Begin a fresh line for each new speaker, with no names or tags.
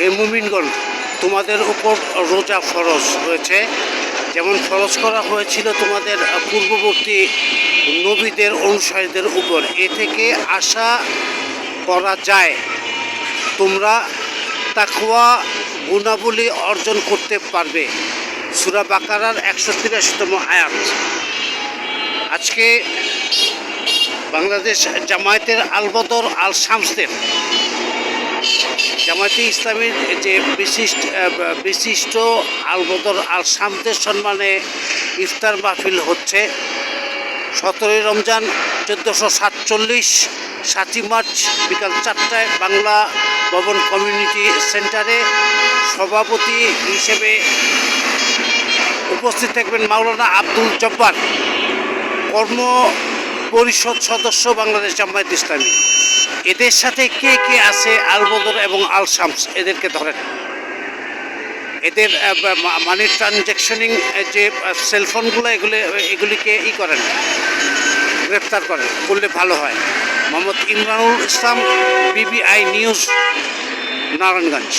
হে মুমিনগণ, তোমাদের উপর রোজা ফরজ হয়েছে, যেমন ফরজ করা হয়েছিল তোমাদের পূর্ববর্তী নবীদের অনুসারীদের উপর। এ থেকে আশা করা যায় তোমরা তাকওয়া গুণাবলী অর্জন করতে পারবে। সূরা বাকারার 183তম আয়াত। আজকে বাংলাদেশ জামায়াতের আল বদর আল শামসদের, জামায়াতে ইসলামীর যে বিশিষ্ট আল বদর আল শামসদের সম্মানে ইফতার মাহফিল হচ্ছে 17ই রমজান 1447, 7ই মার্চ বিকাল 4টায় বাংলা ভবন কমিউনিটি সেন্টারে। সভাপতি হিসেবে উপস্থিত থাকবেন মাওলানা আব্দুল জব্বার, কর্ম পরিষদ সদস্য বাংলাদেশ জামায়াত ইসলামী। এদের সাথে কে কে আছে আল বদর এবং আল শামস, এদেরকে ধরেন। এদের মানি ট্রানজ্যাকশনিং যে সেলফোনগুলো এগুলিকে করেন, গ্রেপ্তার করেন, করলে ভালো হয়। মোহাম্মদ ইমরানুল ইসলাম, BBI নিউজ, নারায়ণগঞ্জ।